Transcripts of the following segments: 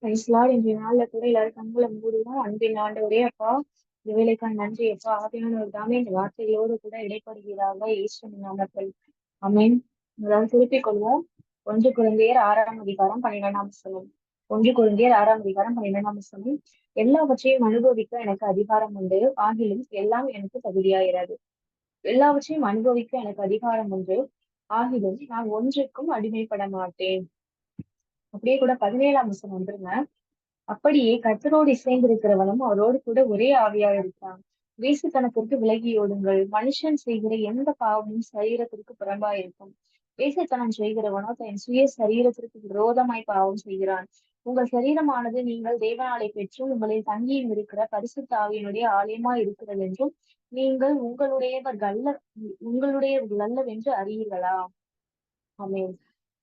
இன்றைய நாள்ல கூட எல்லாரும் கண்களை மூடுவோம். அன்பின் ஆண்டவரே அப்பா, இந்த வேலைக்கான நன்றி அப்பா. ஆவியானவர் தாமே இந்த வார்த்தைகளோடு கூட இடைப்படுகிறாங்க இயேசுவின் நாமத்தில். ஆமென். அதாவது திருப்பிக் கொள்வோம். 1 கொரிந்தியர் 6 அதிகாரம் 12 வசனம். 1 கொரிந்தியர் 6 அதிகாரம் 12 வசனம். எல்லாவற்றையும் அனுபவிக்க எனக்கு அதிகாரம் உண்டு, ஆகிலும் எல்லாம் எனக்கு தகுதியாயிராது. எல்லாவற்றையும் அனுபவிக்க எனக்கு அதிகாரம் உண்டு, ஆகிலும் நான் ஒன்றுக்கும் அடிமைப்பட மாட்டேன். அப்படியே கூட 17 வசனம் வந்துருங்க. அப்படியே கர்த்தரோடு இசைந்திருக்கிறவனும் அவரோடு கூட ஒரே ஆவியாக இருக்கிறான். வேசித்தனத்திற்கு விலகி ஓடுங்கள். மனுஷன் செய்கிற எந்த பாவமும் சரீரத்திற்கு புறம்பாய் இருக்கும். வேசித்தனம் செய்கிறவனோ தன் சுய சரீரத்திற்கு விரோதமாய் பாவம் செய்கிறான். உங்கள் சரீரமானது நீங்கள் தேவனாலே பெற்றும் உங்களில் தங்கியும் இருக்கிற பரிசுத்த ஆவியினுடைய ஆலயமாய் இருக்கிறது என்றும் நீங்கள் உங்களுடையவர்கள் அல்லவென்று அறியீர்களா? ஆமென்.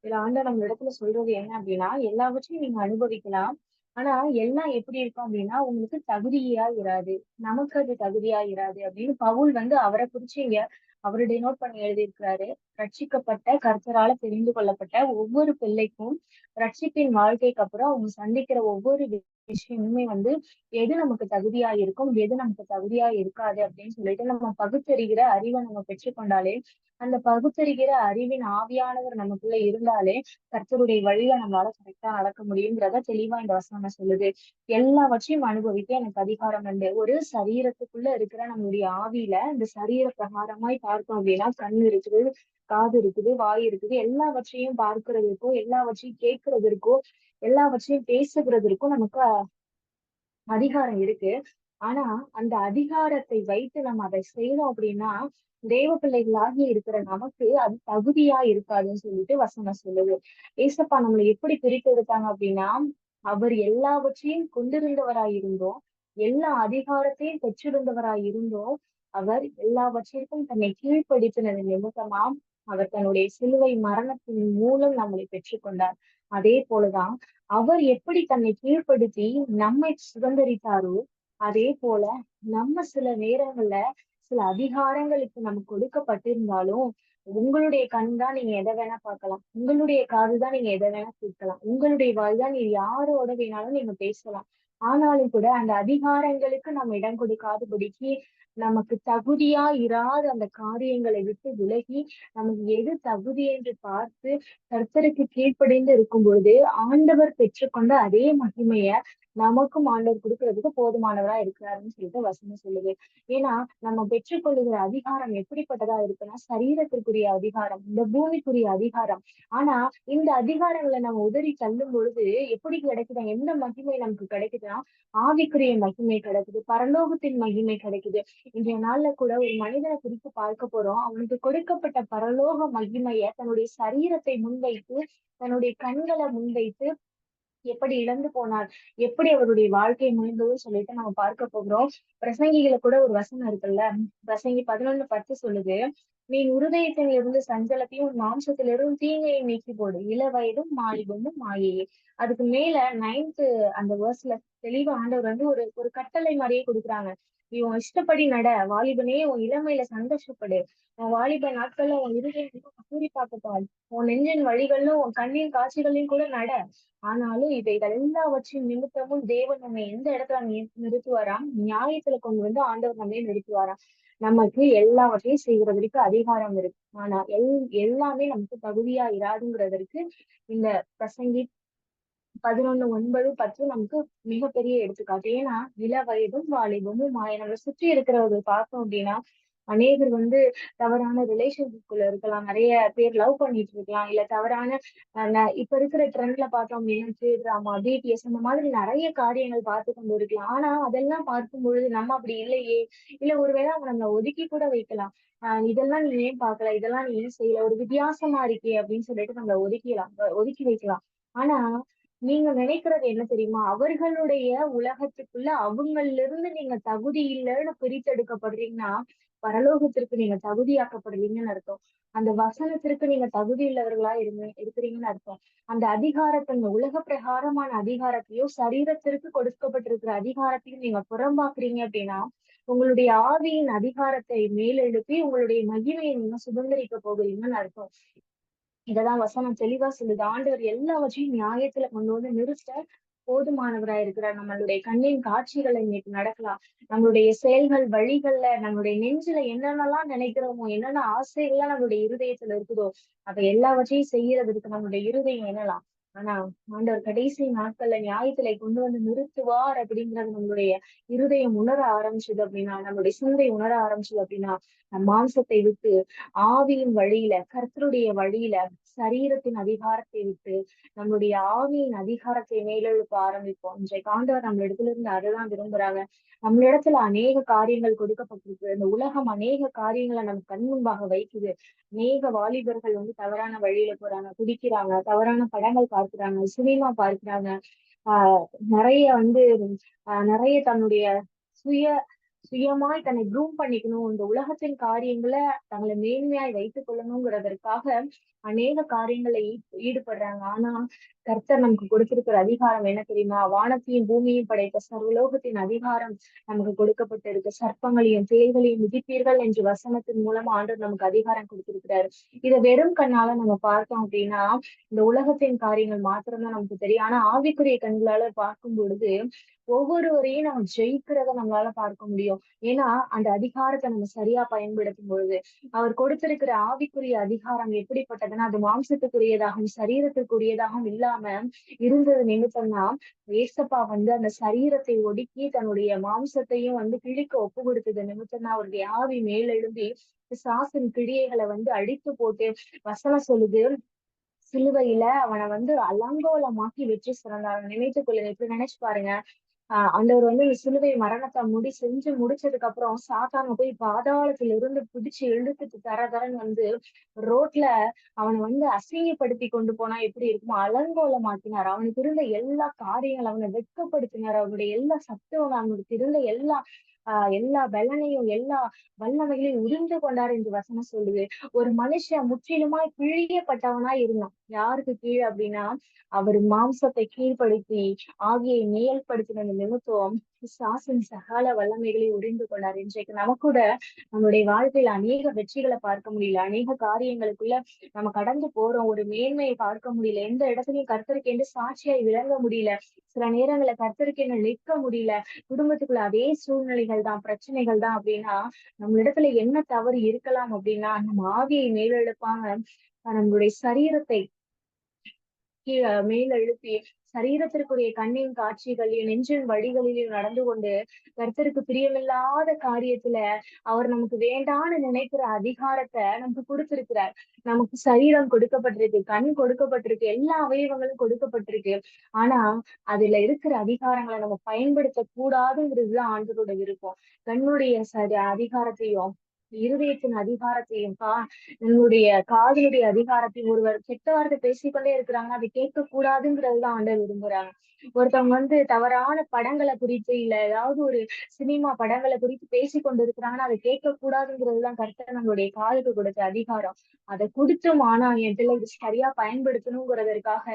இதுல ஆண்டவர் நம்ம இடத்துல சொல்றது என்ன அப்படின்னா, எல்லாவற்றையும் நீங்க அனுபவிக்கலாம். ஆனா எல்லாம் எப்படி இருக்கும் அப்படின்னா, உங்களுக்கு தகுதியா இராது. நமக்கு அது தகுதியா இராது அப்படின்னு பவுல் வந்து அவரை குறிச்சு இங்க அவருடைய நோட் பண்ணி எழுதியிருக்கிறாரு. ரட்சிக்கப்பட்ட கர்த்தரால தெரிந்து கொள்ளப்பட்ட ஒவ்வொரு பிள்ளைக்கும் ரட்சிப்பின் வாழ்க்கைக்கு அப்புறம் அவங்க சந்திக்கிற ஒவ்வொரு விஷயமுமே வந்து எது நமக்கு தகுதியா இருக்கும், எது நமக்கு தகுதியா இருக்காது அப்படின்னு சொல்லிட்டு நம்ம பகுத்தறிகிற அறிவை நம்ம பெற்றுக்கொண்டாலே, அந்த பகுத்தறிகிற அறிவின் ஆவியானவர் நமக்குள்ள இருந்தாலே கர்த்தருடைய வழியில நம்மளால கரெக்டா நடக்க முடியுங்கிறத தெளிவா இந்த வசனம் சொல்லுது. எல்லாவற்றையும் அனுபவிக்க எனக்கு அதிகாரம் உண்டு. ஒரு சரீரத்துக்குள்ள இருக்கிற நம்மளுடைய ஆவியில இந்த சரீர பிரகாரமாய் பார்த்தோம் அப்படின்னா கண் இருக்குது, காது இருக்குது, வாய் இருக்குது. எல்லாவற்றையும் பார்க்கிறதுக்கோ, எல்லாவற்றையும் கேட்கிறதற்கோ, எல்லாவற்றையும் பேசுகிறதற்கும் நமக்கு அதிகாரம் இருக்கு. ஆனா அந்த அதிகாரத்தை வைத்து நம்ம அதை செய்யணும் அப்படின்னா தேவ பிள்ளைகளாகி இருக்கிற நமக்கு அது தகுதியா இருக்காதுன்னு சொல்லிட்டு வசனம் சொல்லுது. ஏசப்பா நம்மளை எப்படி பிரித்தெடுத்தாங்க அப்படின்னா, அவர் எல்லாவற்றையும் கொண்டிருந்தவராய் இருந்தோம், எல்லா அதிகாரத்தையும் பெற்றிருந்தவராய் இருந்தோம், அவர் எல்லாவற்றிற்கும் தன்னை கீழ்ப்படுத்தினது நிமித்தமாம் அவர் தன்னுடைய சிலுவை மரணத்தின் மூலம் நம்மளை பெற்றுக்கொண்டார். அதே போலதான் அவர் எப்படி தன்னை கீழ்ப்படுத்தி நம்மை சுதந்தரித்தாரோ, அதே போல நம்ம சில நேரங்கள்ல சில அதிகாரங்களுக்கு நமக்கு கொடுக்கப்பட்டிருந்தாலும், உங்களுடைய கண் தான் நீங்க எதை வேணா பார்க்கலாம், உங்களுடைய காது தான் நீங்க எதை வேணா கேட்கலாம், உங்களுடைய வாய் தான் நீங்க யாரோட வேணாலும் நீங்க பேசலாம். ஆனாலும் கூட அந்த அதிகாரங்களுக்கு நம்ம இடம் கொடுக்காதபடிக்கு நமக்கு தகுதியா இராத அந்த காரியங்களை விட்டு விலகி நமக்கு எது தகுதி என்று பார்த்து கர்த்தருக்கு கீழ்ப்படிந்து இருக்கும் பொழுது ஆண்டவர் பெற்றுக்கொண்ட அதே மகிமைய நமக்கும் ஆண்டவர் கொடுக்கறதுக்கு போதுமானவரா இருக்கிறாருன்னு சொல்லிட்டு வசனம் சொல்லுது. ஏன்னா நம்ம பெற்றுக்கொள்ளுகிற அதிகாரம் எப்படிப்பட்டதா இருக்குன்னா சரீரத்திற்குரிய அதிகாரம், இந்த பூமிக்குரிய அதிகாரம். ஆனா இந்த அதிகாரங்களை நம்ம உதறி தள்ளும் பொழுது எப்படி கிடைக்குது, எந்த மகிமை நமக்கு கிடைக்குதுன்னா ஆவிக்குரிய மகிமை கிடைக்குது, பரலோகத்தின் மகிமை கிடைக்குது. இன்றைய நாள்ல கூட ஒரு மனிதனை குறித்து பார்க்க போறோம். அவனுக்கு கொடுக்கப்பட்ட பரலோக மகிமைய தன்னுடைய சரீரத்தை முன்வைத்து, தன்னுடைய கண்களை முன்வைத்து எப்படி இழந்து போனார், எப்படி அவருடைய வாழ்க்கை முடிந்ததுன்னு சொல்லிட்டு நம்ம பார்க்க போகிறோம். பிரசங்கிகளை கூட ஒரு வசனம் இருக்குல்ல, பிரசங்கி 11:10 சொல்லுது, நீ இருதயத்தில் இருந்து சஞ்சலத்தையும் உன் மாம்சத்திலிருந்து தீங்கையும் நீக்கி போடு, இளவயதும் மாலிபமும் மாயையே. அதுக்கு மேல 9th அந்த வேர்ஸ்ல தெளிவா ஆண்டவர் வந்து ஒரு ஒரு கட்டளை மாதிரியே கொடுக்குறாங்க. நீ உன் இஷ்டப்படி நட, வாலிபனே உன் இளமையில சந்தோஷப்படு, உன் வாலிப நாட்கள்ல உன் இருதயம் பூரிப்பாக்கப்பால், உன் நெஞ்சின் வழிகளிலும் உன் கண்ணின் காட்சிகளையும் கூட நட. ஆனாலும் இவைகள் எல்லாவற்றின் நிமித்தமும் தேவன் நம்மை எந்த இடத்துல நிறுத்துவாராம், நியாயத்துல கொண்டு வந்து ஆண்டவர் நம்மை நிறுத்துவாராம். நமக்கு எல்லாவற்றையும் செய்கிறதற்கு அதிகாரம் இருக்கு. ஆனா எல்லாமே நமக்கு தகுதியா இராதுங்கிறதற்கு இந்த பிரசங்கி 11:9, 10 நமக்கு மிகப்பெரிய எடுத்துக்காட்டு. ஏன்னா இள வயதும் வாலிபமும் நம்மளை சுற்றி இருக்கிறவர்கள் பார்த்தோம் அப்படின்னா அநேகர் வந்து தவறான ரிலேஷன்ஷிப்குள்ள இருக்கலாம், நிறைய பேர் லவ் பண்ணிட்டு இருக்கலாம், இல்ல தவறான இப்ப இருக்கிற ட்ரெண்ட்ல பார்த்தோம் அப்படின்னா ட்ராமா, பிடிஎஸ் இந்த மாதிரி நிறைய காரியங்கள் பார்த்து கொண்டு இருக்கலாம். ஆனா அதெல்லாம் பார்க்கும் பொழுது நம்ம அப்படி இல்லையே, இல்ல ஒருவேளை அவங்க நம்மளை ஒதுக்கி கூட வைக்கலாம். இதெல்லாம் நீ ஏன் பார்க்கல, இதெல்லாம் நீ ஏன் செய்யல, ஒரு வித்தியாசமா இருக்கே அப்படின்னு சொல்லிட்டு நம்மளை ஒதுக்கி வைக்கலாம். ஆனா நீங்க நினைக்கிறது என்ன தெரியுமா, அவர்களுடைய உலகத்துக்குள்ள அவங்கள்ல இருந்து நீங்க தகுதி இல்லைன்னு பிரித்தெடுக்கப்படுறீங்கன்னா பரலோகத்திற்கு நீங்க தகுதியாக்கப்படுவீங்கன்னு அர்த்தம். அந்த வசனத்திற்கு நீங்க தகுதி உள்ளவர்களா இருக்கிறீங்கன்னு அர்த்தம். அந்த அதிகாரத்தை, இந்த உலக பிரகாரமான அதிகாரத்தையோ சரீரத்திற்கு கொடுக்கப்பட்டிருக்கிற அதிகாரத்தையும் நீங்க புறம்பாக்குறீங்க அப்படின்னா உங்களுடைய ஆவியின் அதிகாரத்தை மேலெழுப்பி உங்களுடைய மகிமையை நீங்க சுதந்திரிக்க போகிறீங்கன்னு அர்த்தம். இததான் வசனம் தெளிவா சொல்லுது. ஆண்டவர் எல்லாவற்றையும் நியாயத்துல கொண்டு வந்து நிறுத்த போதுமானவரா இருக்கிறார். நம்மளுடைய கண்ணின் காட்சிகள் இன்னைக்கு நடக்கலாம். நம்மளுடைய செயல்கள், வழிகள்ல, நம்மளுடைய நெஞ்சுல என்னென்னலாம் நினைக்கிறோமோ, என்னென்ன ஆசைகள்லாம் நம்மளுடைய இருதயத்துல இருக்குதோ, அதை எல்லாவற்றையும் செய்யறதுக்கு நம்மளுடைய இருதயம் எண்ணலாம். ஆனா ஆண்டவர் கடைசி நாட்கள்ல நியாயத்திலே கொண்டு வந்து நிறுத்துவார் அப்படிங்கிறது நம்மளுடைய இருதயம் உணர ஆரம்பிச்சது அப்படின்னா, நம்மளுடைய சிந்தை உணர ஆரம்பிச்சது அப்படின்னா, நம் மாம்சத்தை விட்டு ஆவியின் வழியில, கர்த்தருடைய வழியில, சரீரத்தின் அதிகாரத்தை விட்டு நம்மளுடைய ஆவியின் அதிகாரத்தை மேலெழுப்ப ஆரம்பிப்போம். இன்றைக்கு ஆண்டவர் நம்ம இடத்துல இருந்து அதுதான் விரும்புறாங்க. நம்மளிடத்துல அநேக காரியங்கள் கொடுக்கப்பட்டிருக்கு. இந்த உலகம் அநேக காரியங்களை நம்ம கண் முன்பாக வைக்குது. அநேக வாலிபர்கள் தவறான வழியில போறாங்க, குடிக்கிறாங்க, தவறான படங்கள் பார்க்கிறாங்க, சினிமா பார்க்கிறாங்க. நிறைய நிறைய தன்னுடைய சுய சுயமாய் தன்னை க்ரூம் பண்ணிக்கணும், இந்த உலகத்தின் காரியங்களை தங்களை மேன்மையாய் வைத்துக் கொள்ளணுங்கிறதற்காக அநேக காரியங்களை ஈடுபடுறாங்க. ஆனா கர்த்தர் நமக்கு கொடுத்திருக்கிற அதிகாரம் என்ன தெரியுமா? வானத்தையும் பூமியையும் படைத்த சர்வலோகத்தின் அதிகாரம் நமக்கு கொடுக்கப்பட்டிருக்கு. சர்ப்பங்களையும் தேள்களையும் மிதிப்பீர்கள் என்று வசனத்தின் மூலமா ஆண்டவர் நமக்கு அதிகாரம் கொடுத்திருக்கிறாரு. இதை வெறும் கண்ணால நம்ம பார்த்தோம் அப்படின்னா இந்த உலகத்தின் காரியங்கள் மாத்திரம்தான் நமக்கு தெரியும். ஆனா ஆவிக்குரிய கண்களால பார்க்கும் பொழுது ஒவ்வொருவரையும் நம்ம ஜெயிக்கிறத நம்மளால பார்க்க முடியும். ஏன்னா அந்த அதிகாரத்தை நம்ம சரியா பயன்படுத்தும் பொழுது அவர் கொடுத்திருக்கிற ஆவிக்குரிய அதிகாரம் எப்படிப்பட்டதுன்னா அது மாம்சத்துக்குரியதாகவும் சரீரத்துக்குரியதாகவும் இல்லாம இருந்தது நிமித்தம்னா ஏசப்பா அந்த சரீரத்தை ஒடுக்கி தன்னுடைய மாம்சத்தையும் கிழிக்க ஒப்பு கொடுத்தது நிமித்தம்னா அவருடைய ஆவி மேலெழும்பி பிசாசின் கிரியைகளை அழித்து போட்டு வசனம் சொல்லுது, சிலுவையில அவனை அலங்கோலமாக்கி வெற்றி சிறந்தார். நினைத்துக் கொள்ளுங்க, இப்படி நினைச்சு பாருங்க. ஆண்டவர் இந்த சிலுவை மரணத்தை செஞ்சு முடிச்சதுக்கு அப்புறம் சாத்தான போய் பாதாளத்துல இருந்து பிடிச்சு இழுத்துட்டு தர தரன்னு ரோட்ல அவனை அசிங்கப்படுத்தி கொண்டு போனா எப்படி இருக்குமோ அலங்கோலமாக்கினார். அவனுக்கு இருந்த எல்லா காரியங்களும் அவனை வெட்கப்படுத்தினார். அவனுடைய எல்லா சத்துவம், அவனுக்கு இருந்த எல்லா பலனையும் எல்லா வல்லமைகளையும் உறிந்து கொண்டார் என்று வசனம் சொல்லுது. ஒரு மனுஷன் முற்றிலுமாய் பிழியப்பட்டவனாய் இருந்தான். யாருக்கு கீழே அப்படின்னா அவர் மாம்சத்தை கீழ்ப்படுத்தி ஆகியை மேல்படுத்தின நிமித்தம் பிசாசின் சகல வல்லமைகளை உறிந்து கொண்டார். இன்றைக்கு நமக்கூட நம்மளுடைய வாழ்க்கையில அநேக வெற்றிகளை பார்க்க முடியல, அநேக காரியங்களுக்குள்ள நம்ம கடந்து போறோம், ஒரு மேன்மையை பார்க்க முடியல, எந்த இடத்துலயும் கர்த்தருக்கு என்று சாட்சியாய் விளங்க முடியல, சில நேரங்களை கர்த்தருக்கு என்ன நிற்க முடியல, குடும்பத்துக்குள்ள அதே சூழ்நிலைகள் தான், பிரச்சனைகள் தான் அப்படின்னா நம்ம இடத்துல என்ன தவறு இருக்கலாம் அப்படின்னா நம்ம ஆவியை மேலெழுப்பாம நம்மளுடைய சரீரத்தை மேல் எழுப்பி சரீரத்திற்குரிய கண்ணின் காட்சிகளையும் நெஞ்சின் வழிகளிலும் நடந்து கொண்டு கர்த்தருக்கு பிரியமில்லாத காரியத்துல அவர் நமக்கு வேண்டான்னு நினைக்கிற அதிகாரத்தை நமக்கு கொடுத்திருக்கிறார். நமக்கு சரீரம் கொடுக்கப்பட்டிருக்கு, கண் கொடுக்கப்பட்டிருக்கு, எல்லா அவயவங்களும் கொடுக்கப்பட்டிருக்கு. ஆனா அதுல இருக்கிற அதிகாரங்களை நம்ம பயன்படுத்த கூடாதுங்கிறதுதான் ஆண்டவரோட விருப்பம். கண்ணுடைய அதிகாரத்தையும் இருதயத்தின் அதிகாரத்தையும் நம்முடைய காதலுடைய அதிகாரத்தையும் ஒருவர் கெட்ட வார்த்தை பேசிக்கொண்டே இருக்கிறாங்கன்னா அதை கேட்க கூடாதுங்கிறதுதான் ஆண்டவர் விரும்புறாங்க. ஒருத்தவங்க தவறான படங்களை குறித்து இல்ல ஏதாவது ஒரு சினிமா படங்களை குறித்து பேசி கொண்டு இருக்கிறாங்கன்னா அதை கேட்க கூடாதுங்கிறதுதான் கர்த்தர் நம்மளுடைய காதுக்கு கொடுத்த அதிகாரம். அதை கொடுத்தும் ஆனா என் பிள்ளை இது சரியா பயன்படுத்தணுங்கிறதற்காக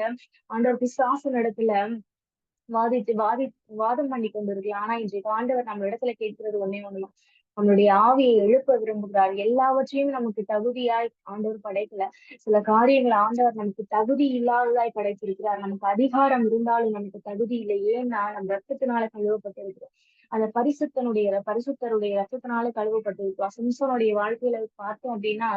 ஆண்டவர் பிசாசு இடத்துல வாதம் பண்ணி கொண்டு இருக்கலாம். ஆனா இன்றைக்கு ஆண்டவர் நம்ம இடத்துல கேட்கிறது ஒன்னே ஒண்ணுதான், நம்மளுடைய ஆவியை எழுப்ப விரும்புகிறார். எல்லாவற்றையும் நமக்கு தகுதியாய் ஆண்டவர் படைக்கல, சில காரியங்கள் ஆண்டவர் நமக்கு தகுதி இல்லாததாய் படைத்திருக்கிறார். நமக்கு அதிகாரம் இருந்தாலும் நமக்கு தகுதி இல்லை. ஏன்னா நம்ம ரத்தத்தினால கழுவப்பட்டிருக்கிறோம். அந்த பரிசுத்தருடைய ரத்தத்தினால கழுவப்பட்டிருக்கிறோம். சிம்சனுடைய வாழ்க்கையில பார்த்தோம் அப்படின்னா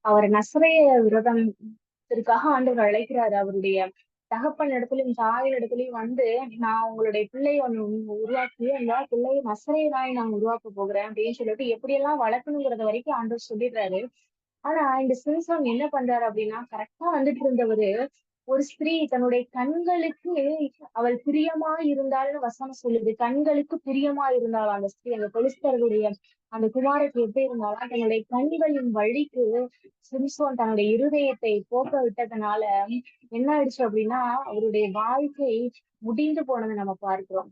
அவர் நசரேய விரதத்திற்காக ஆண்டவர் அழைக்கிறாரு. அவருடைய தகப்பன் இடத்துலயும் தாயின் இடத்துலயும் நான் உங்களுடைய பிள்ளையை உருவாக்கி அந்த பிள்ளையை நசரேயனாய் நான் உருவாக்க போகிறேன் அப்படின்னு சொல்லிட்டு எப்படியெல்லாம் வளர்க்கணுங்கிறத வரைக்கும் ஆண்டவர் சொல்லிடுறாரு. ஆனா இந்த சிம்சன் என்ன பண்றாரு அப்படின்னா கரெக்டா இருந்தவரு ஒரு ஸ்திரீ தன்னுடைய கண்களுக்கு அவள் பிரியமா இருந்தாள்னு வசனம் சொல்லுது. கண்களுக்கு பிரியமா இருந்தாள் அந்த ஸ்திரீ, அந்த பெலிஸ்தர்களுடைய அந்த குமாரத்தை எப்படி இருந்தாலும் தன்னுடைய கண்களின் வழிக்கு சிம்சோன் தன்னுடைய இருதயத்தை போக்க விட்டதுனால என்ன ஆயிடுச்சு அப்படின்னா அவருடைய வாழ்க்கை முடிந்து போனதை நம்ம பார்க்கிறோம்.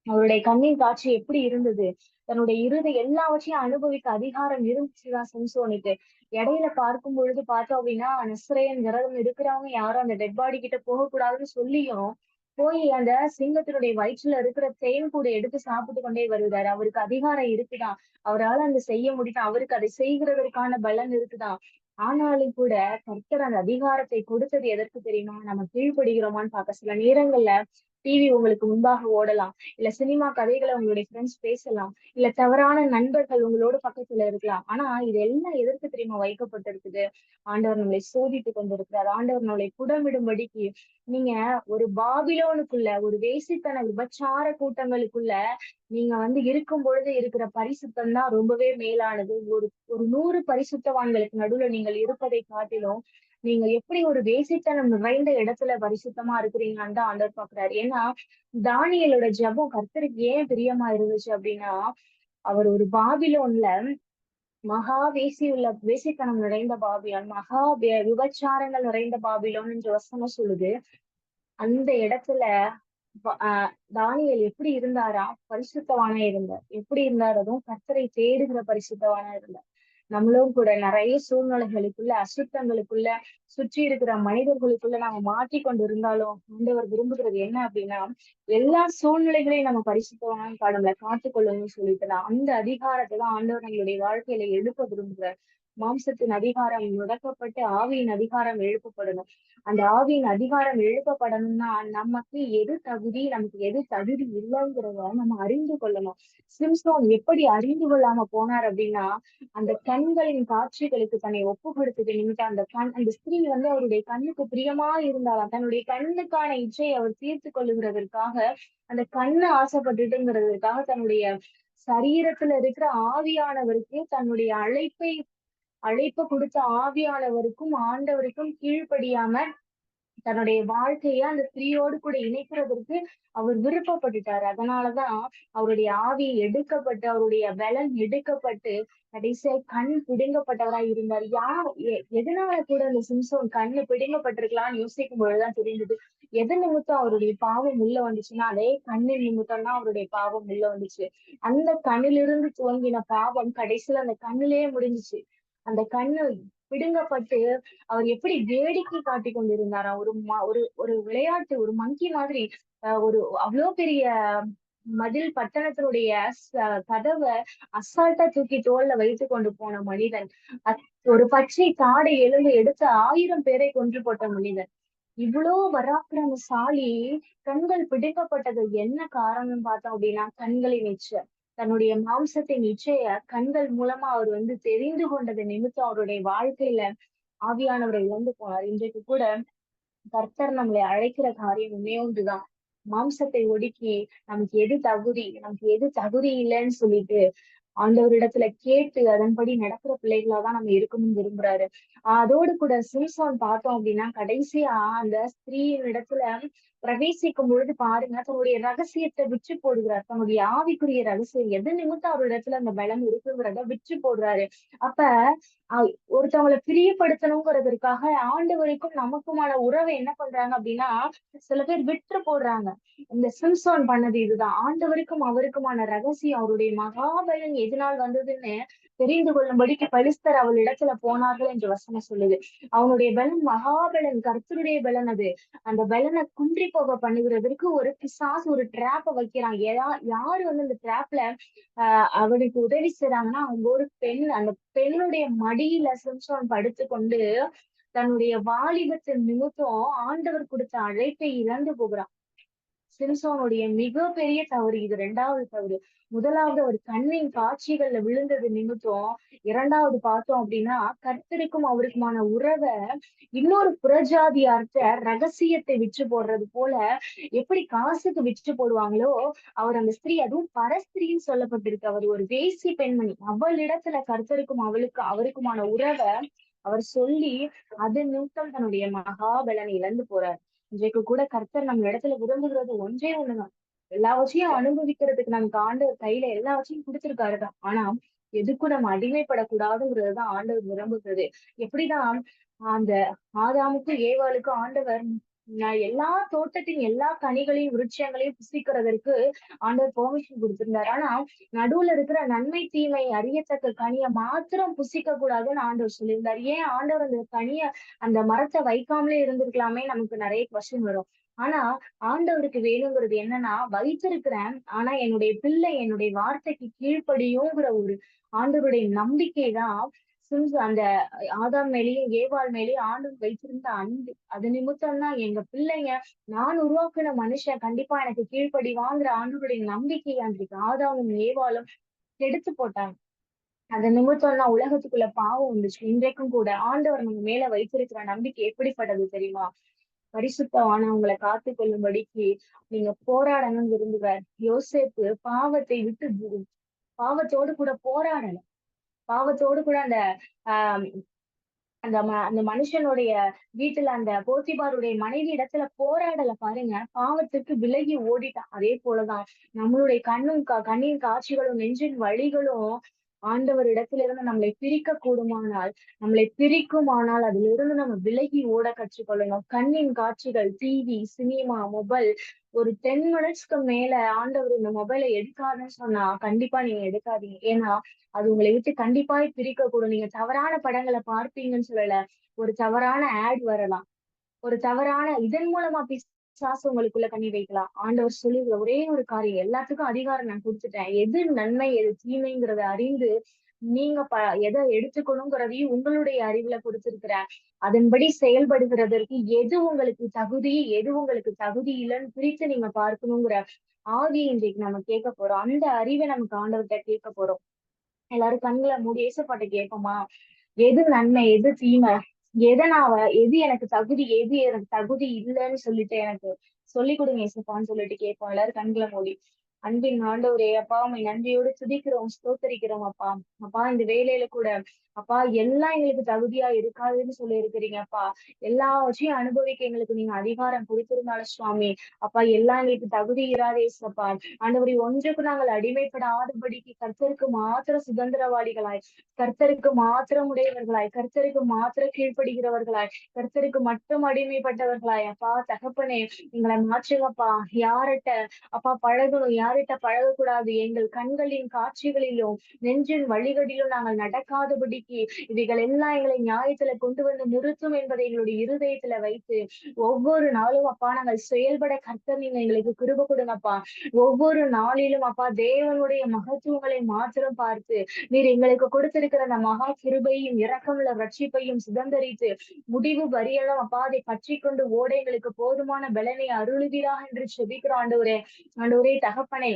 அவருடைய கண்ணின் காட்சி எப்படி இருந்தது, தன்னுடைய எல்லாவற்றையும் அனுபவிக்க அதிகாரம் இருந்துச்சுதான் சிம்சோனுக்கு. இடையில பார்க்கும் பொழுது பார்த்தோம் அப்படின்னா நஸ்ரேயன் விரதம் இருக்கிறவங்க யாரும் அந்த டெட் பாடி கிட்ட போகக்கூடாதுன்னு சொல்லியும் போய் அந்த சிங்கத்தினுடைய வயிற்றுல இருக்கிற தேன் கூட எடுத்து சாப்பிட்டு கொண்டே வருகிறார். அவருக்கு அதிகாரம் இருக்குதான், அவரால் அந்த செய்ய முடியும், அவருக்கு அதை செய்கிறதற்கான பலன் இருக்குதான். ஆனாலும் கூட கர்த்தர் அந்த அதிகாரத்தை கொடுத்தது எதற்கு தெரியுமா? நம்ம கீழ்ப்படுகிறோமான்னு பார்க்க சில நேரங்கள்ல டிவி உங்களுக்கு முன்பாக ஓடலாம், இல்ல சினிமா கதைகளை உங்களுடைய ஃப்ரெண்ட்ஸ் பேசலாம், இல்ல தவறான நண்பர்கள் உங்களோட பக்கத்துல இருக்கலாம். ஆனா இது எல்லாம் எதற்கு தெரியுமா வைக்கப்பட்டிருக்குது? ஆண்டவர் நம்மளை சோதித்துக் கொண்டிருக்கிறார். ஆண்டவர் நம்மளை புடமிடும்படிக்கு. நீங்க ஒரு பாபிலோனுக்குள்ள, ஒரு வேசித்தன விபச்சார கூட்டங்களுக்குள்ள நீங்க இருக்கும் பொழுது இருக்கிற பரிசுத்தம் தான் ரொம்பவே மேலானது. ஒரு ஒரு 100 பரிசுத்தவான்களுக்கு நடுவுல நீங்கள் இருப்பதை காட்டிலும் நீங்க எப்படி ஒரு வேசித்தனம் நிறைந்த இடத்துல பரிசுத்தமா இருக்கிறீங்கன்னு தான் ஆண்டவர் பாக்குறாரு. ஏன்னா தானியேலோட ஜெபம் கர்த்தருக்கு ஏன் பிரியமா இருந்துச்சு அப்படின்னா, அவர் ஒரு பாபிலோன்ல மகா வேசித்தனம் நிறைந்த பாபிலோன், விபச்சாரங்கள் நிறைந்த பாபிலோன் என்ற வசனம் சொல்லுது. அந்த இடத்துல தானியேல் எப்படி இருந்தாரா? பரிசுத்தவானா இருந்தார். எப்படி இருந்தார்? அதுவும் கர்த்தரை தேடுகிற பரிசுத்தவானா இருந்தார். நம்மளும் கூட நிறைய சூழ்நிலைகளுக்குள்ள, அசுத்தங்களுக்குள்ள, சுற்றி இருக்கிற மனிதர்களுக்குள்ள நாம மாட்டிக்கொண்டு இருந்தாலும் ஆண்டவர் விரும்புகிறது என்ன அப்படின்னா, எல்லா சூழ்நிலைகளையும் நம்ம பரிசுத்தவான நம்மளை காத்துக்கொள்ளணும்னு சொல்லிட்டு தான் அந்த அதிகாரத்தை தான் ஆண்டவர் நம்மளுடைய வாழ்க்கையில எழுப்ப விரும்புகிறார். மாம்சத்தின் அதிகாரம் முடக்கப்பட்டு ஆவியின் அதிகாரம் எழுப்பப்படணும். அந்த ஆவியின் அதிகாரம் எழுப்பப்படணும்னா நமக்கு எது தகுதி, நமக்கு எது தகுதி இல்லைங்கிறத நம்ம அறிந்து கொள்ளணும். சிம்சோன் எப்படி அறிந்து கொள்ளாம போனார் அப்படின்னா, அந்த கண்களின் காட்சிகளுக்கு தன்னை ஒப்பு கொடுத்தது நிமித்தம் அந்த ஸ்திரீ அவருடைய கண்ணுக்கு பிரியமா இருந்தாலும் தன்னுடைய கண்ணுக்கான இச்சையை அவர் தீர்த்து கொள்ளுகிறதற்காக அந்த கண்ணு ஆசைப்பட்டுட்டுங்கிறதுக்காக தன்னுடைய சரீரத்துல இருக்கிற ஆவியானவருக்கு தன்னுடைய அழைப்பு கொடுத்த ஆவியானவருக்கும் ஆண்டவருக்கும் கீழ்ப்படியாம தன்னுடைய வாழ்க்கைய அந்த ஸ்திரீயோடு கூட இணைக்கிறதற்கு அவர் விருப்பப்பட்டுட்டாரு. அதனாலதான் அவருடைய ஆவி எடுக்கப்பட்டு அவருடைய பலன் எடுக்கப்பட்டு கடைசியா கண் பிடுங்கப்பட்டவராய் இருந்தார். எதனால கூட அந்த சிம்சோன் கண்ணு பிடுங்கப்பட்டிருக்கலாம்னு யோசிக்கும் பொழுதுதான் தெரிந்தது. எது நிமித்தம் அவருடைய பாவம் உள்ள வந்துச்சுன்னா அதே கண்ணின் நிமித்தம் தான் அவருடைய பாவம் உள்ள வந்துச்சு. அந்த கண்ணிலிருந்து துவங்கின பாவம் கடைசியில அந்த கண்ணிலேயே முடிஞ்சுச்சு. அந்த கண்ணு பிடுங்கப்பட்டு அவர் எப்படி வேடிக்கை காட்டி கொண்டிருந்தாராம். ஒரு ஒரு விளையாட்டு, ஒரு மங்கி மாதிரி ஒரு அவ்வளவு பெரிய மதில் பட்டணத்தினுடைய கதவை அசால்ட்டா தூக்கி தோல்ல வைத்து கொண்டு போன மனிதன், ஒரு பச்சை காடை எலும்பு எடுத்து 1000 பேரை கொன்று போட்ட மனிதன், இவ்வளவு பராக்கிரமசாலி கண்கள் பிடுங்கப்பட்டது என்ன காரணம் பார்த்தோம் அப்படின்னா கண்களின் இச்சை. தன்னுடைய மாம்சத்தின் இச்சைய கண்கள் மூலமா அவர் தெரிந்து கொண்டது நிமித்தம் அவருடைய வாழ்க்கையில ஆவியானவரை இழந்து போனார். இன்றைக்கு கூட கர்த்தர் நம்மளை அழைக்கிற காரியம் ஒன்னே ஒன்றுதான். மாம்சத்தை ஒடுக்கி நமக்கு எது தகுதி இல்லைன்னு சொல்லிட்டு ஆண்டவரிடத்துல கேட்டு அதன்படி நடக்கிற பிள்ளைகளாதான் நம்ம இருக்கணும்னு விரும்புறாரு. அதோடு கூட சிம்சோன் பார்த்தோம் அப்படின்னா கடைசியா அந்த ஸ்திரீயின் இடத்துல பிரவேசிக்கும் பொழுது பாருங்க தன்னுடைய ரகசியத்தை விற்று போடுகிறார். தன்னுடைய ஆவிக்குரிய ரகசியம் எது நிமித்தம் அவரிடத்துல அந்த பலம் இருக்குங்கிறத விற்று போடுறாரு. அப்ப ஒருத்தவங்களை பிரியப்படுத்தணுங்கிறதுக்காக ஆண்டவருக்கும் நமக்குமான உறவை என்ன பண்றாங்க அப்படின்னா சில பேர் விற்று போடுறாங்க. இந்த சிம்சோன் பண்ணது இதுதான். ஆண்டவருக்கும் அவருக்குமான ரகசியம் அவருடைய மகாபலன் எதனால் வந்ததுன்னு தெரிந்து கொள்ளும்படிக்கு பலிஸ்தர் அவள் இடத்துல போனார்கள் என்று வசனம் சொல்லுது. அவனுடைய பலன் மகாபலன், கர்த்தருடைய பலன் அது. அந்த பலனை குன்றி போக பண்ணுகிறதற்கு ஒரு பிசாசு ஒரு டிராப்ப வைக்கிறான். யாரு அந்த டிராப்ல அவனுக்கு உதவி செய்றாங்கன்னா அவங்க ஒரு பெண். அந்த பெண்ணுடைய மடியில சிம்சோன் படுத்துக்கொண்டு தன்னுடைய வாலிபத்தின் நிமித்தம் ஆண்டவர் கொடுத்த அழைப்பை இழந்து போகிறான். சிம்சோனுடைய மிகப்பெரிய தவறு இது. 2வது தவறு. முதலாவது அவர் கண்ணின் காட்சிகள்ல விழுந்தது நிமித்தம். 2வது பார்த்தோம் அப்படின்னா கர்த்தருக்கும் அவருக்குமான உறவை இன்னொரு புறஜாதியார்த்த ரகசியத்தை விற்று போடுறது போல எப்படி காசுக்கு விற்று போடுவாங்களோ அவர் அந்த ஸ்திரீ, அதுவும் பரஸ்திரின்னு சொல்லப்பட்டிருக்கு. அவர் ஒரு வேசி பெண்மணி. அவளிடத்துல கர்த்தருக்கும் அவருக்குமான உறவை அவர் சொல்லி அது நிமித்தம் தன்னுடைய மகாபலனை இழந்து போறார். இன்றைக்கு கூட கர்த்தர் நம்ம இடத்துல விரும்புகிறது ஒன்றே ஒண்ணுதான். எல்லாவற்றையும் அனுபவிக்கிறதுக்கு நமக்கு ஆண்டவர் கையில எல்லாவற்றையும் கொடுத்திருக்காருதான். ஆனா எதுக்கும் நம்ம அடிமைப்படக்கூடாதுங்கிறதுதான் ஆண்டவர் விரும்புகிறது. எப்படிதான் அந்த ஆதாமுக்கும் ஏவாளுக்கும் ஆண்டவர் எல்லா தோட்டத்தின் எல்லா கனிகளையும் விருட்சங்களையும் புசிக்கிறதற்கு ஆண்டவர் பெர்மிஷன் கொடுத்திருந்தாரு. ஆனா நடுவுல இருக்கிற நன்மை தீமை அறியத்தக்க கனியை மாத்திரம் புசிக்க கூடாதுன்னு ஆண்டவர் சொல்லியிருந்தார். ஏன் ஆண்டவர் அந்த அந்த மரத்தை வைக்காமலே இருந்திருக்கலாமே நமக்கு நிறைய கொஸ்டின் வரும். ஆனா ஆண்டவருக்கு வேணுங்கிறது என்னன்னா வைத்திருக்கிறேன், ஆனா என்னுடைய பிள்ளை என்னுடைய வார்த்தைக்கு கீழ்ப்படியுங்கிற ஒரு ஆண்டவருடைய நம்பிக்கைதான் அந்த ஆதாம் மேலேயும் ஏவாள் மேலேயும் ஆண்டவர் வைத்திருந்த அன்பு, அது நிமித்தம் தான் எங்க பிள்ளைங்க, நான் உருவாக்குன மனுஷன் கண்டிப்பா எனக்கு கீழ்ப்படிவாங்கிற ஆண்டவருடைய நம்பிக்கை அன்றைக்கு ஆதாமும் ஏவாளும் கெடுத்து போட்டாங்க. அந்த நிமித்தம் தான் உலகத்துக்குள்ள பாவம் வந்துச்சு. இன்றைக்கும் கூட ஆண்டவர் நம்ம மேல வைத்திருக்கிற நம்பிக்கை எப்படிப்பட்டது தெரியுமா? பரிசுத்தவானவங்களை காத்து கொள்ளும்படிக்கு நீங்க போராடணும்னு விரும்புகிறார். யோசேப்பு பாவத்தை விட்டு பாவத்தோடு கூட போராடல. பாவத்தோடு கூட அந்த ஆஹ் அந்த மனுஷனுடைய வீட்டுல அந்த போத்திபாருடைய மனைவி இடத்துல போராடல பாருங்க. பாவத்துக்கு விலகி ஓடிட்டான். அதே போலதான் நம்மளுடைய கண்ணின் காட்சிகளும் நெஞ்சின் வழிகளும் ஆண்டவர் இடத்துல இருந்து நம்மளை பிரிக்க கூடுமானால், நம்மளை பிரிக்குமானால் அதிலிருந்து நம்ம விலகி ஓட கற்றுக்கொள்ளணும். கண்ணின் காட்சிகள், டிவி, சினிமா, மொபைல், ஒரு 10 மினிட்ஸ்க்கு மேல ஆண்டவர் இந்த மொபைலை எடுக்காதுன்னு சொன்னா கண்டிப்பா நீங்க எடுக்காதீங்க. ஏன்னா அது உங்களை விட்டு கண்டிப்பாய் பிரிக்க கூடும். நீங்க தவறான படங்களை பார்ப்பீங்கன்னு சொல்லல. ஒரு தவறான ஆட் வரலாம். ஒரு தவறான இதன் மூலமா பிசாசு உங்களுக்குள்ள கண்ணி வைக்கலாம். ஆண்டவர் சொல்லுகிற ஒரே ஒரு காரியம், எல்லாத்துக்கும் அதிகாரம் நான் கொடுத்துட்டேன். எது நன்மை எது தீமைங்கிறத அறிந்து நீங்க எதை எடுத்துக்கணுங்கிறதையும் உங்களுடைய அறிவுல கொடுத்திருக்கிறேன். அதன்படி செயல்படுகிறதற்கு எது உங்களுக்கு தகுதி, எது உங்களுக்கு தகுதி இல்லைன்னு பிரித்து நீங்க பார்க்கணுங்கிற ஆவியை இன்றைக்கு நம்ம கேட்க போறோம். அந்த அறிவை நமக்கு ஆண்டவர்கிட்ட கேட்க போறோம். எல்லாரும் கண்களை மூடி ஏசப்பாட்ட கேட்போமா? எது நன்மை எது தீமை, எது எனக்கு தகுதி எது எனக்கு தகுதி இல்லைன்னு சொல்லிட்டு எனக்கு சொல்லி கொடுங்க ஏசப்பான்னு சொல்லிட்டு கேட்போம். எல்லாரும் கண்களை மூடி. அன்பின் ஆண்டவரே, அப்பா உண்மை நன்றியோடு துதிக்கிறோம், ஸ்தோத்தரிக்கிறோம் அப்பா. அப்பா இந்த வேலையில கூட அப்பா எல்லாம் எங்களுக்கு தகுதியா இருக்காதுன்னு சொல்லி இருக்கிறீங்க அப்பா. எல்லாவற்றையும் அனுபவிக்க எங்களுக்கு நீங்க அதிகாரம் கொடுத்திருந்தாலும் சுவாமி, அப்பா எல்லாம் எங்களுக்கு தகுதி இராதேசப்பா. ஆண்டவரை ஒன்றுக்கு நாங்கள் அடிமைப்படாதபடிக்கு கர்த்தருக்கு மாத்திர சுதந்திரவாளிகளாய், கர்த்தருக்கு மாத்திரம் உடையவர்களாய், கர்த்தருக்கு மாத்திர கீழ்ப்படுகிறவர்களாய், கர்த்தருக்கு மட்டும் அடிமைப்பட்டவர்களாய் அப்பா தகப்பனே எங்களை மாற்றுங்கப்பா. யார்கிட்ட அப்பா பழகணும், யார்கிட்ட பழகக்கூடாது, எங்கள் கண்களின் காட்சிகளிலும் நெஞ்சின் வழிகளிலும் நாங்கள் நடக்காதபடிக்கு இவைகள் எல்லாம் எங்களை நியாயத்துல கொண்டு வந்து நிறுத்தும் என்பதை எங்களுடைய இருதயத்துல வைத்து ஒவ்வொரு நாளும் அப்பா நாங்கள் செயல்பட கர்த்தர் நீங்க எங்களுக்கு கிருபை கொடுங்கப்பா. ஒவ்வொரு நாளிலும் அப்பா தேவனுடைய மகத்துவங்களை மாத்திரம் பார்த்து நீர் எங்களுக்கு கொடுத்திருக்கிற அந்த மகா கிருபையும் இரக்கமுள்ள ரட்சிப்பையும் சுதந்திரித்து முடிவு வரியெல்லாம் அப்பா அதை பற்றி கொண்டு ஓட எங்களுக்கு போதுமான பலனை அருளுவீராக என்று செபிக்கிற ஆண்டவரே. ஆண்டவரே தகப்பனே,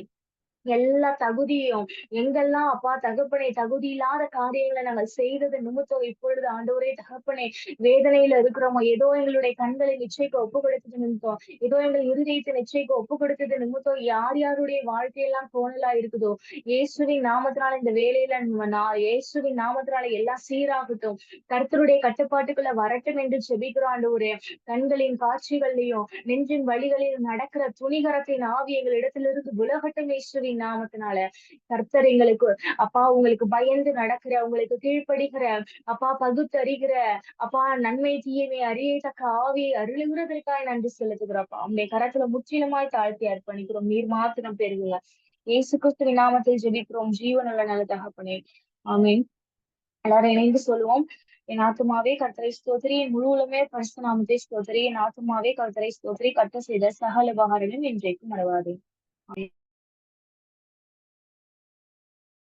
எல்லா தகுதியும் எங்கெல்லாம் அப்பா தகப்பனே தகுதி இல்லாத காரியங்களை நாங்கள் செய்தது நிமித்தம் இப்பொழுது ஆண்டவரே தகப்பனே வேதனையில இருக்கிறோமோ, ஏதோ எங்களுடைய கண்களை நிச்சயிக்க ஒப்பு கொடுத்தது நிமித்தம், ஏதோ எங்கள் இருதயத்தை நிச்சயிக்க ஒப்பு கொடுத்தது நிமித்தம் யார் யாருடைய வாழ்க்கையெல்லாம் கோணலா இருக்குதோ, இயேசுவின் நாமத்தினால இந்த வேலையில இயேசுவின் நாமத்தினால எல்லாம் சீராகட்டும், கர்த்தருடைய கட்டுப்பாட்டுக்குள்ள வரட்டும் என்று செபிக்கிறோம் ஆண்டவரே. கண்களின் காட்சிகள்லையும் நெஞ்சின் வழிகளில் நடக்கிற துணிகரத்தின் ஆவி எங்கள் இடத்திலிருந்து விலகட்டும் இயேசுவின் நாமத்தினால. கர்த்தர் எங்களுக்கு அப்பா உங்களுக்கு பயந்து நடக்கிற, உங்களுக்கு கீழ்ப்படுகிற அப்பா பகுத்தறிகிற அப்பா நன்மை தீயமை அறியத்தக்க ஆவியை அருளுகிறதற்காக நன்றி செலுத்துகிறப்பா. உங்களுடைய கரத்துல முற்றிலுமாய் தாழ்த்தி அர்ப்பணிக்கிறோம். நீர் மாத்திரம் பெறுங்க. இயேசு கிறிஸ்துவின் நாமத்தில் ஜெபிக்கிறோம் ஜீவனுள்ள நல்ல தகப்பனே, ஆமென். எல்லாரும் இணைந்து சொல்லுவோம். என் ஆத்துமாவே கர்த்தரை ஸ்தோத்திரி, என் முழு உலகமே பரிசுத்த நாமத்தை ஸ்தோத்திரி, என் ஆத்துமாவே கர்த்தரை ஸ்தோத்திரி, கர்த்தர் செய்த சகல உபகாரங்களும் இன்றைக்கும் மறவாதே.